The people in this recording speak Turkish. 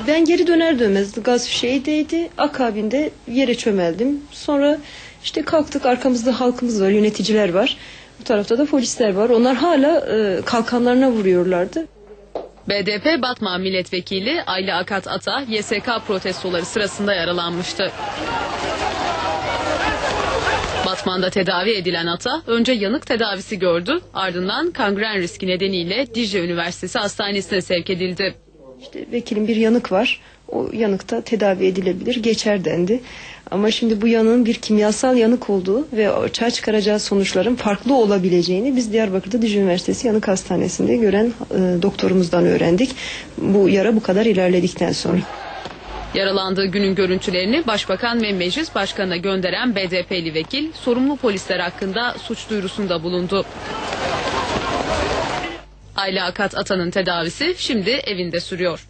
Ben geri döner dönmez gaz fişeği değdi. Akabinde yere çömeldim. Sonra işte kalktık, arkamızda halkımız var, yöneticiler var. Bu tarafta da polisler var. Onlar hala kalkanlarına vuruyorlardı. BDP Batman Milletvekili Ayla Akat Ata, YSK protestoları sırasında yaralanmıştı. Batman'da tedavi edilen Ata, önce yanık tedavisi gördü, ardından kangren riski nedeniyle Dicle Üniversitesi Hastanesi'ne sevk edildi. İşte vekilim bir yanık var, o yanıkta tedavi edilebilir, geçer dendi. Ama şimdi bu yanığın bir kimyasal yanık olduğu ve açığa çıkaracağı sonuçların farklı olabileceğini biz Diyarbakır'da Dicle Üniversitesi Yanık Hastanesi'nde gören doktorumuzdan öğrendik. Bu yara bu kadar ilerledikten sonra. Yaralandığı günün görüntülerini Başbakan ve Meclis Başkanı'na gönderen BDP'li vekil, sorumlu polisler hakkında suç duyurusunda bulundu. Ayla Akat Ata'nın tedavisi şimdi evinde sürüyor.